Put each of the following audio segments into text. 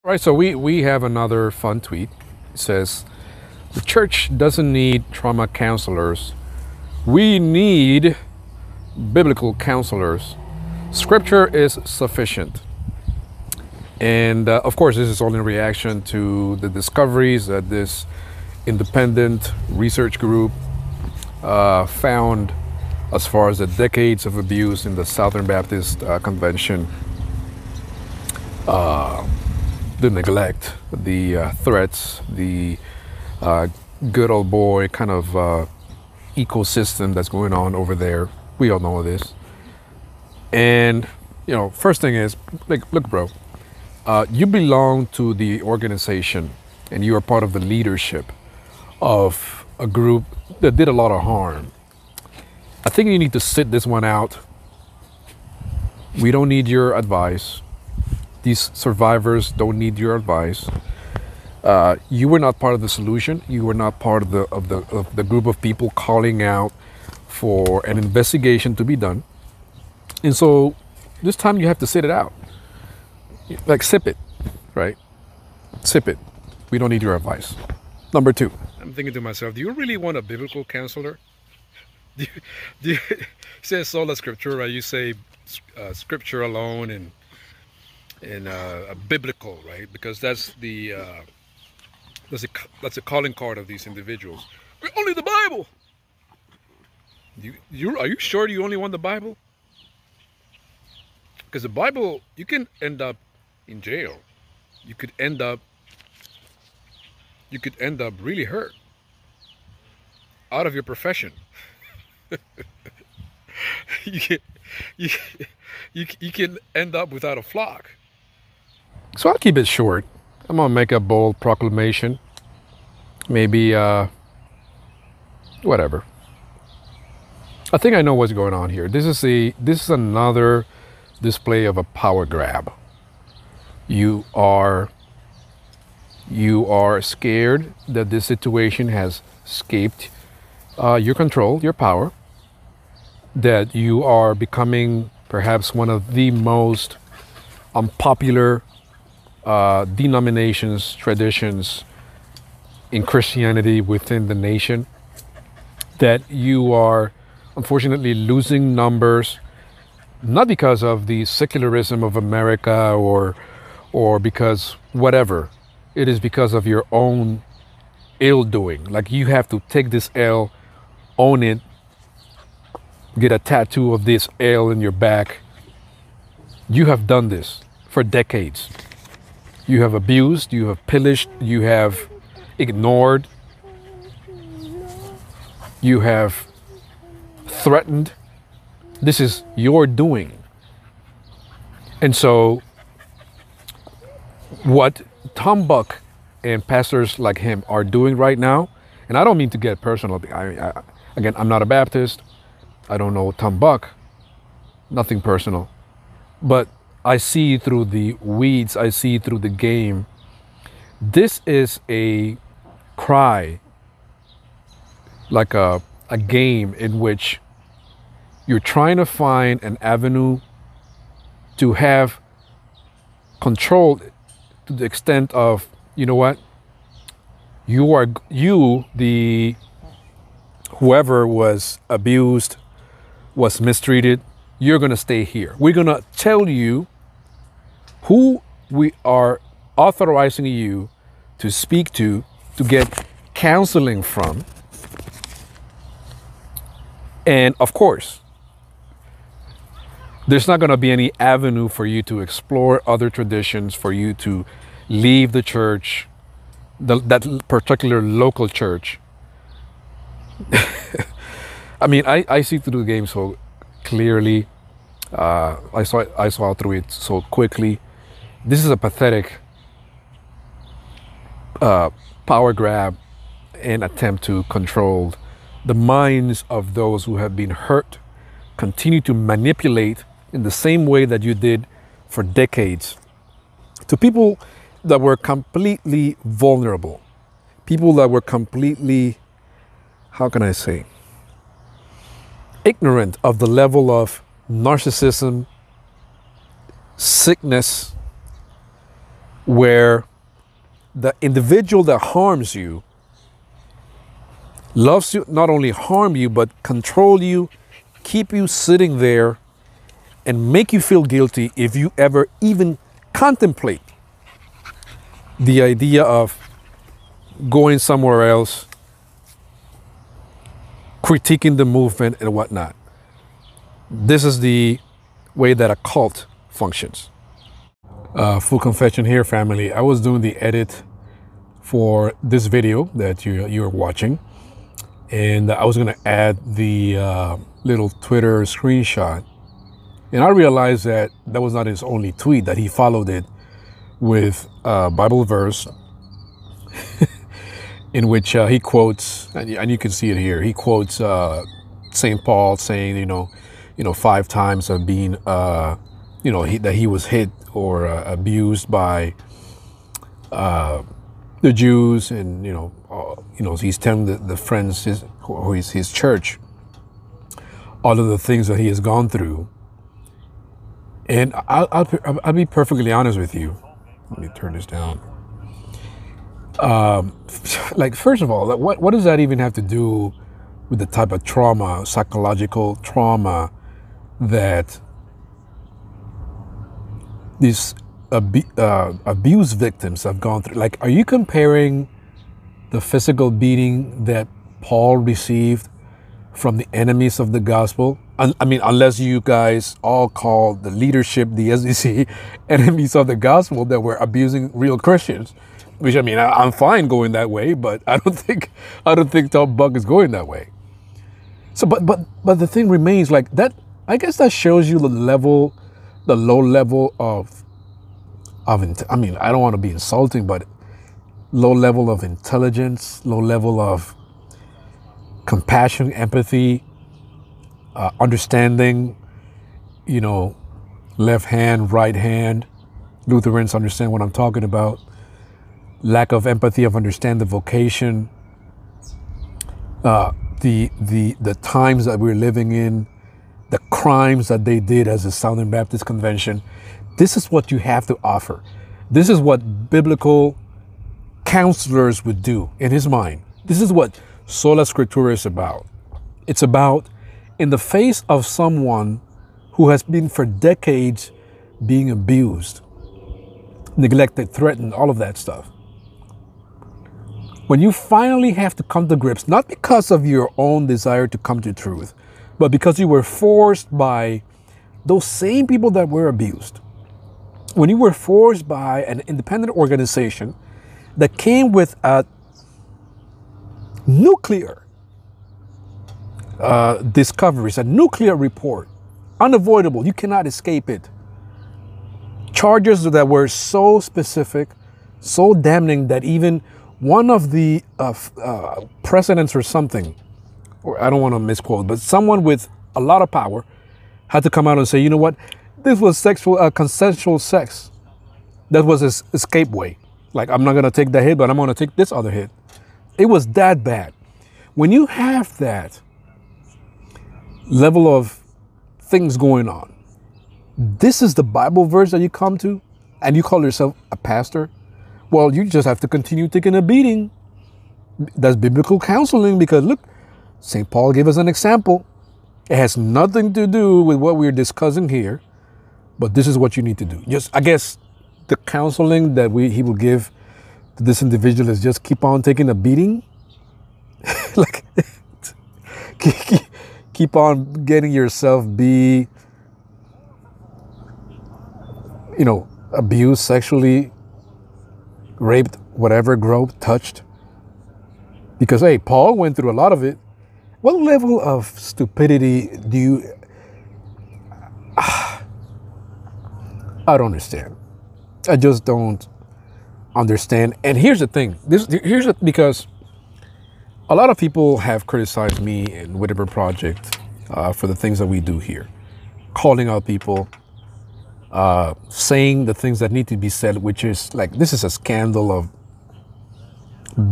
Right, so we have another fun tweet. It says, the church doesn't need trauma counselors. We need biblical counselors. Scripture is sufficient. And of course, this is all in reaction to the discoveries that this independent research group found as far as the decades of abuse in the Southern Baptist Convention, the neglect, the threats, the good old boy kind of ecosystem that's going on over there. We all know this. And, first thing is, like, look, bro, you belong to the organization and you are part of the leadership of a group that did a lot of harm. I think you need to sit this one out. We don't need your advice. These survivors don't need your advice. You were not part of the solution. You were not part of the group of people calling out for an investigation to be done. And so this time you have to sit it out. Like, sip it, right? Sip it. We don't need your advice. Number two, I'm thinking to myself, do you really want a biblical counselor? Do you say sola scriptura, right? You say scripture alone and biblical, right? Because that's the calling card of these individuals. Only the Bible. Are you sure you only want the Bible? Because the Bible, you can end up in jail. You could end up really hurt, out of your profession. you can end up without a flock. So I'll keep it short. I'm gonna make a bold proclamation. Maybe whatever. I think I know what's going on here. This is another display of a power grab. You are scared that this situation has escaped your control, your power, that you are becoming perhaps one of the most unpopular denominations, traditions in Christianity within the nation, that you are unfortunately losing numbers, not because of the secularism of America or because whatever. It is because of your own ill doing. Like, you have to take this L, own it, get a tattoo of this L in your back. You have done this for decades. You have abused, you have pillaged, you have ignored, you have threatened. This is your doing. And so what Tom Buck and pastors like him are doing right now, and I don't mean to get personal. Again, I'm not a Baptist. I don't know Tom Buck. Nothing personal. But I see through the weeds. I see through the game. This is a cry, like a game in which you're trying to find an avenue to have control to the extent of, you know what, whoever was abused, was mistreated, you're going to stay here. We're going to tell you who we are authorizing you to speak to get counseling from. And of course, there's not going to be any avenue for you to explore other traditions, for you to leave the church, that particular local church. I mean, I see through the game so clearly. I saw through it so quickly. This is a pathetic power grab and attempt to control the minds of those who have been hurt, continue to manipulate in the same way that you did for decades, to people that were completely vulnerable, people that were completely, how can I say, ignorant of the level of narcissism, sickness, where the individual that harms you loves to not only harm you, but control you, keep you sitting there, and make you feel guilty if you ever even contemplate the idea of going somewhere else, critiquing the movement and whatnot. This is the way that a cult functions. Full confession here, family. I was doing the edit for this video that you're watching, and I was going to add the little Twitter screenshot. And I realized that that was not his only tweet, that he followed it with a Bible verse in which he quotes, and you can see it here, he quotes St. Paul saying, you know, 5 times of being, that he was hit or abused by the Jews, and he's telling the friends, his church, all of the things that he has gone through. And I'll be perfectly honest with you. Let me turn this down. Like, first of all, what does that even have to do with the type of trauma, psychological trauma, that these abuse victims have gone through? Like, are you comparing the physical beating that Paul received from the enemies of the gospel? I mean, unless you guys all call the leadership, the SEC, enemies of the gospel that were abusing real Christians, which, I mean, I'm fine going that way, but I don't think Tom Buck is going that way. So, but the thing remains, like, that, I guess that shows you the low level of I mean, I don't want to be insulting, but low level of intelligence, low level of compassion, empathy, understanding, left hand, right hand. Lutherans understand what I'm talking about. Lack of empathy, of understand the vocation, the times that we're living in, the crimes that they did as a Southern Baptist Convention. This is what you have to offer. This is what biblical counselors would do in his mind. This is what Sola Scriptura is about. It's about, in the face of someone who has been for decades being abused, neglected, threatened, all of that stuff. When you finally have to come to grips, not because of your own desire to come to truth, but because you were forced by those same people that were abused. When you were forced by an independent organization that came with a nuclear discoveries, a nuclear report, unavoidable, you cannot escape it. Charges that were so specific, so damning, that even one of the presidents or something, or I don't want to misquote, but someone with a lot of power had to come out and say, you know what, this was consensual sex. That was his escape way. Like, I'm not going to take that hit, but I'm going to take this other hit. It was that bad. When you have that level of things going on, this is the Bible verse that you come to, and you call yourself a pastor? Well, you just have to continue taking a beating. That's biblical counseling, because look, St. Paul gave us an example. It has nothing to do with what we're discussing here, but this is what you need to do. Just, I guess, the counseling that he will give to this individual is just keep on taking a beating. Like, keep on getting yourself be, abused, sexually raped, whatever, groped, touched. Because, hey, Paul went through a lot of it. What level of stupidity do you... I don't understand. I just don't understand. And here's the thing. Because a lot of people have criticized me and Wittenberg Project for the things that we do here. Calling out people, saying the things that need to be said, which is like, this is a scandal of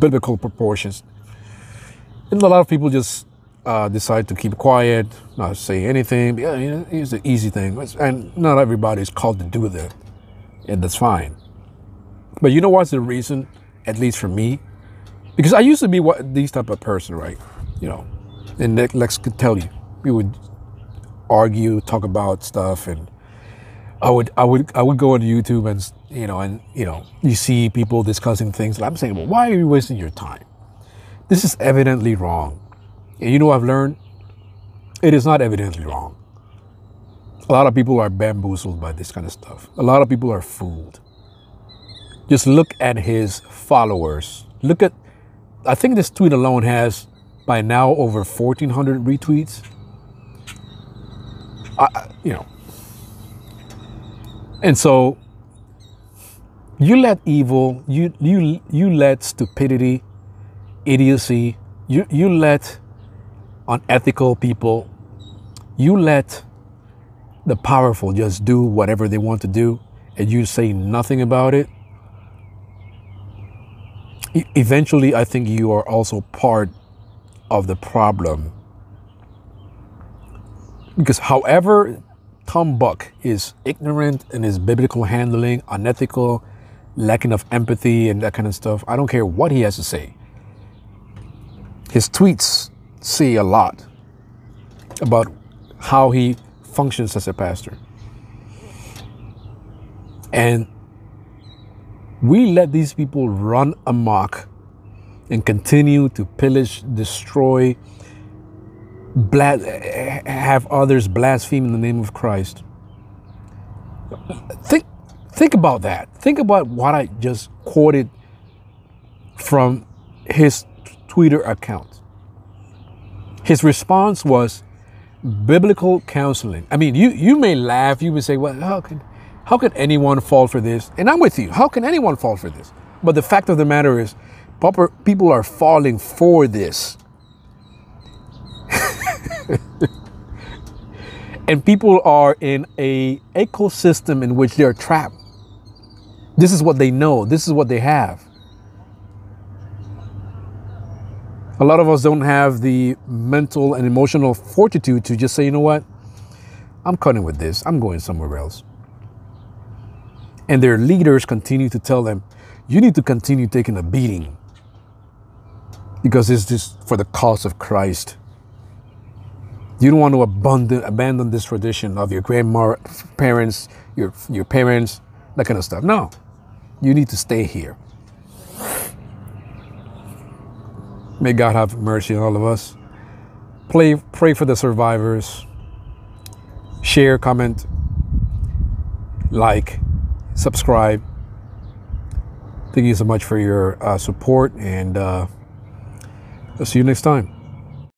biblical proportions. And a lot of people just decide to keep quiet, not say anything. Yeah, it's the easy thing. And not everybody is called to do that. And that's fine. But you know what's the reason, at least for me? Because I used to be these type of person, right? You know, and Lex could tell you, we would argue, talk about stuff, and I would go on YouTube and you see people discussing things, and I'm saying, well, why are you wasting your time? This is evidently wrong. And you know what I've learned? It is not evidently wrong. A lot of people are bamboozled by this kind of stuff. A lot of people are fooled. Just look at his followers. I think this tweet alone has by now over 1,400 retweets. And so you let evil, you let stupidity, idiocy, you let unethical people, you let the powerful just do whatever they want to do, and you say nothing about it. Eventually, I think you are also part of the problem. Because however Tom Buck is ignorant in his biblical handling, unethical, lacking of empathy and that kind of stuff, I don't care what he has to say. His tweets say a lot about how he functions as a pastor. And we let these people run amok and continue to pillage, destroy, have others blaspheme in the name of Christ. Think about that. Think about what I just quoted from his Twitter account. His response was biblical counseling. I mean, you may laugh. You may say, well, how can anyone fall for this? And I'm with you. How can anyone fall for this? But the fact of the matter is, people are falling for this. And people are in a ecosystem in which they're trapped. This is what they know. This is what they have. A lot of us don't have the mental and emotional fortitude to just say, you know what? I'm cutting with this. I'm going somewhere else. And their leaders continue to tell them, you need to continue taking a beating because it's just for the cause of Christ. You don't want to abandon this tradition of your grandparents, your parents, that kind of stuff. No, you need to stay here. May God have mercy on all of us. Pray for the survivors. Share, comment, like, subscribe. Thank you so much for your support, and I'll see you next time.